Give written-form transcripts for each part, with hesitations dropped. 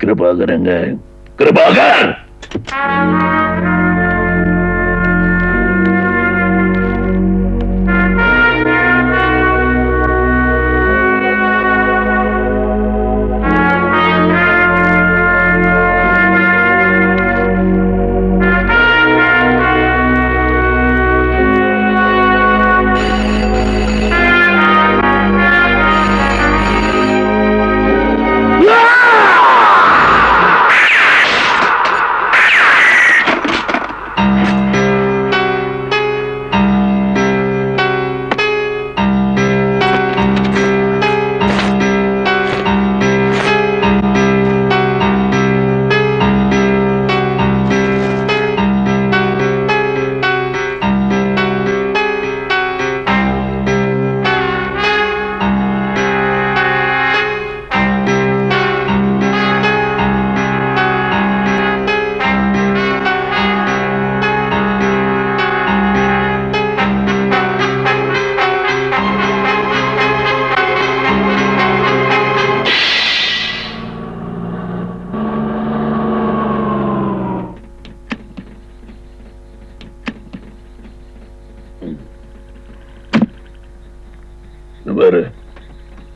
கிருபாகரங்க, Kirubakar.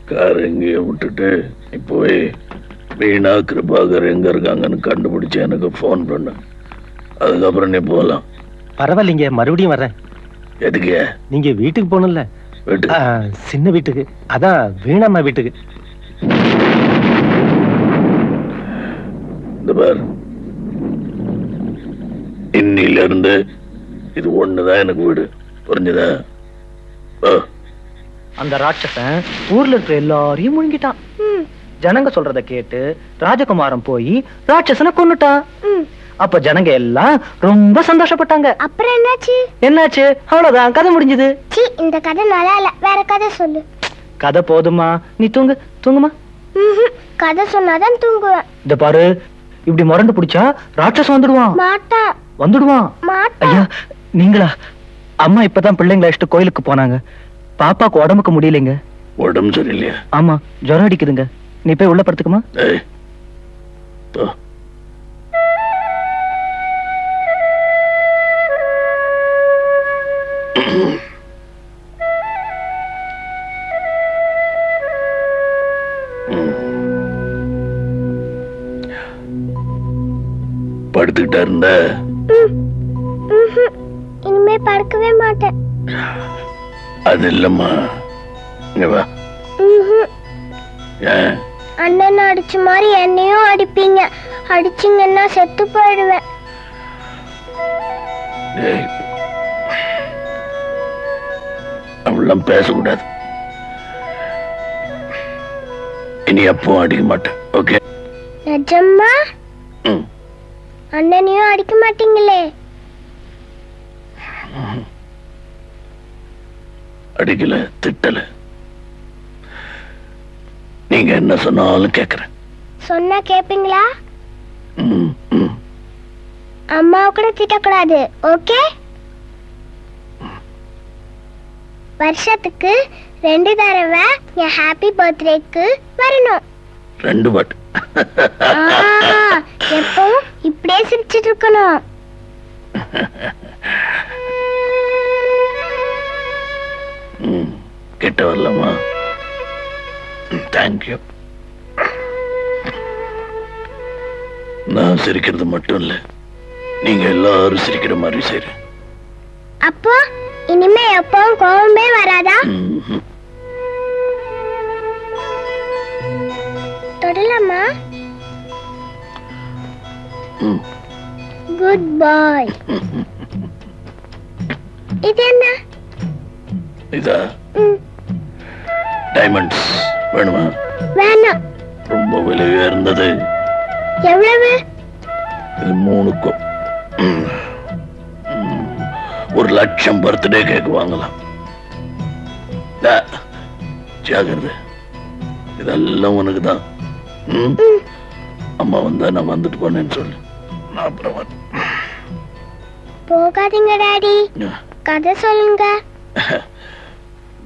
Car எங்கேயே விட்டுட்டு இப்போ வீணா கிருபாகர் எங்க இருக்காங்கன்னு கண்டுபிடிச்சு எனக்கு போன் பண்ண. அதுக்கப்புறம் நீ போகலாம். பரவாயில்லைங்க, மறுபடியும் வர்றேன். எதுக்கு? நீங்க வீட்டுக்கு போகணும்ல? வீட்டுக்கு? சின்ன வீட்டுக்கு, அதான் வீணாம்மா வீட்டுக்கு. இந்த பார், இன்னில இருந்து இது ஒண்ணுதான் எனக்கு வீடு. புரிஞ்சுதா? அந்த ராட்சசன் ஊர்ல இருக்கிற எல்லாரையும் முழுங்கிட்டான். ஜனங்க சொல்றத கேட்டு ராஜகுமாரன் போய் ராட்சசனை கொன்னுட்டான். அப்ப ஜனங்க எல்லாம் ரொம்ப சந்தோஷப்பட்டாங்க. அப்புறம் என்னாச்சு? என்னாச்சு? அவ்வளவுதான், கதை முடிஞ்சது. இந்த கதை நல்லா இல்ல, வேற கதை சொல்லு. கதை போதுமா? நீ தூங்கு. தூங்குமா? கதை சொன்னாதான் தூங்குவேன். இந்த பாரு, இப்படி முரண்டு பிடிச்சா ராட்சசன் வந்துடுவான். மாட்டான். வந்துடுவான். ஐயா, நீங்களா? அம்மா இப்பதான் பிள்ளைங்களை அழைச்சிட்டு கோயிலுக்கு போனாங்க. பாப்பாக்கு உடம்புக்கு முடியலைங்க. உடம்பு சரியில்லையா? ஆமா, ஜுரம் அடிக்குதுங்க. நீ போய் உள்ள படுத்துக்குமா? படுத்துக்கிட்டா இருந்த? இனிமே படுக்கவே மாட்டேன். அது இல்லம்மா, இங்க வா. அண்ணன் அடிச்ச மாதிரி என்னையும் அடிப்பீங்க. அடிச்சீங்கன்னா செத்து போயிடுவேன். அவெல்லாம் பேசக்கூடாது. இனி அப்பவும் அடிக்க மாட்டேன். ஓகே? நிஜமா? அண்ணனையும் அடிக்க மாட்டீங்களே? அடிக்கல, திட்டல. நீங்க என்ன சொன்னாலும் கேக்குறேன். சொன்னா கேப்பீங்களா? அம்மாவை கூட திட்டக்கூடாது. ஓகே? வருஷத்துக்கு 2 தடவை என் ஹாப்பி பர்த்டேக்கு வரணும். 2 வாட்? எப்பவும் இப்படியே சிரிச்சிட்டு இருக்கணும். கிட்ட வரலாமா? தேங்க்யூ. நான் சிரிக்கிறது மட்டும் இல்ல, நீங்க எல்லாரும் சிரிக்கிற மாதிரி செய்றேன். அப்போ இனிமே எப்பவும் கோவமே வராதா? தொடலாமா? குட் பாய். இது என்ன? இதா டைமண்ட்ஸ். வேணுமா? வேணாம். ரொம்ப விலை உயர்ந்தது. எவ்வளவு? இது 3க்கும் 1 லட்சம் பர்த்டே கேக் வாங்கலாம். ஜாகிரதை, இதெல்லாம் உனக்கு தான். அம்மா வந்தா நான் வந்துட்டு போனேன்னு சொல்லு. நான் அப்புறம் போகாதீங்க டாடி, கதை சொல்லுங்க.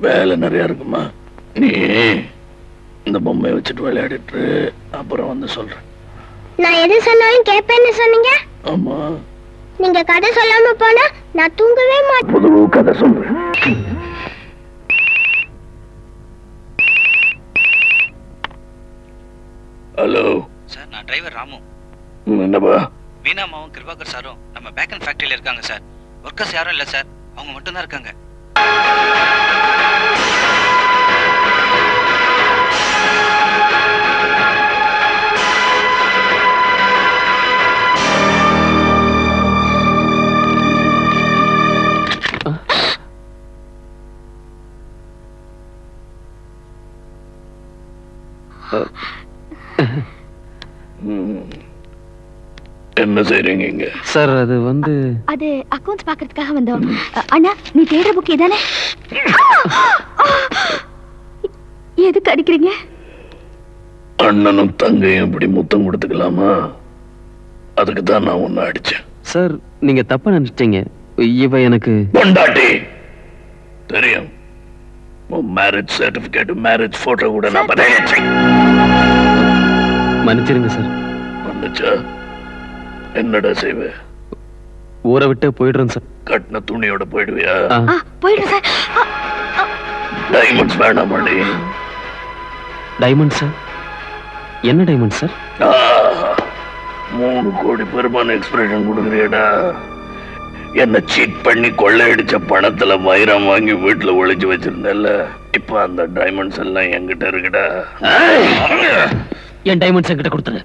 வேலை நிறைய இருக்குமா? நீ இந்த பொம்மையை வச்சுட்டு விளையாடிட்டு அப்புறம் வந்து சொல்றேன். நான் எது சொன்னாலும் கேட்பேன்னு சொன்னீங்க. ஆமா, நீங்க கதை சொல்லாம போனா நான் தூங்கவே மாட்டேன். புது கதை சொல்றேன். ஹலோ சார், நான் டிரைவர் ராமு. என்னப்பா? வீணாமாவும் கிருபாகர் சாரும் நம்ம பேக்கன் ஃபேக்டரியில இருக்காங்க சார். ஒர்க்கர்ஸ் யாரும் இல்லை சார், அவங்க மட்டும் தான் இருக்காங்க. என்ன செய்றீங்க இங்க? சார், அது அது அக்கவுண்ட்ஸ் பார்க்கிறதுக்காக வந்தோம். அண்ணா, நீ தேடுற புக் இதானே? எதுக்கு அடிக்கிறீங்க? அண்ணனும் தங்கையும் இப்படி முத்தம் கொடுத்துக்கலாமா? அதுக்கு தான் நான் உன்னை அடிச்சேன். சார், நீங்க தப்பா நினைச்சிட்டீங்க. இவ எனக்கு பொண்டாட்டி தெரியும். மேரேஜ் சர்டிபிகேட், மேரேஜ் போட்டோ கூட நான் பார்த்தேன். மன்னிச்சிருங்க சார். வந்துச்சா? என்னடா செய்வ? ஊரை விட்டு போயிடுறேன் சார். கட்டின துணியோட போயிடுவியா? போயிடுறேன் சார். டைமண்ட்ஸ் வேணாமாடி? Diamond sir? என்ன டைமண்ட் சார்? 3 கோடி பெருமான எக்ஸ்பிரஷன் கொடுக்குறியடா. என்ன சீட் பண்ணி கொள்ளையடிச்ச பணத்துல வைரம் வாங்கி வீட்டுல ஒளிச்சு வச்சிருந்தல, இப்ப அந்த டைமண்ட்ஸ் எல்லாம் என்கிட்ட இருக்குடா. என் டைமண்ட்ஸ் என்கிட்ட கொடுத்துரு.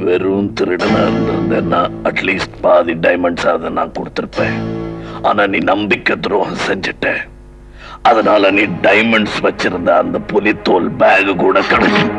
வெறும் திருடனா இருந்திருந்தேன்னா அட்லீஸ்ட் பாதி டைமண்ட்ஸ் அதை நான் கொடுத்திருப்பேன். ஆனா நீ நம்பிக்கை துரோகம் செஞ்சுட்ட. அதனால நீ டைமண்ட்ஸ் வச்சிருந்த அந்த புலித்தோல் பேக் கூட கிடைக்கும்.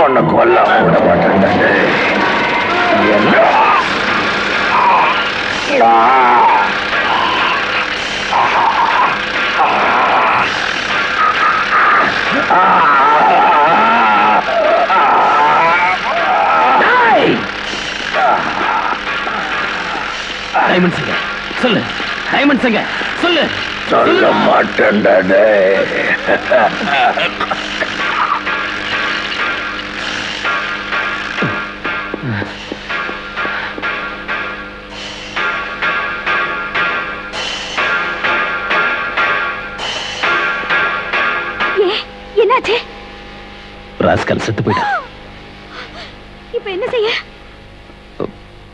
உன்னை கொல்லாம விட மாட்டேன். டைமண்ட்ஸ் எங்க? சொல்லு. டைமண்ட்ஸ் எங்க? சொல்லு. சொல்ல மாட்டேன்டா. என்னாச்சு? ராஸ்கல் செத்து போயிட்டான். இப்ப என்ன செய்ய?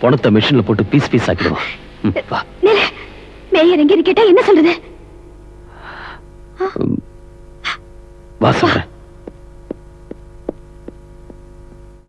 பணத்தை மிஷின்ல போட்டு பீஸ் பீஸ் ஆக்கிடுவோம். வா. நில மேயர் எங்க கேட்டா என்ன சொல்றது? வா சொல்றேன்.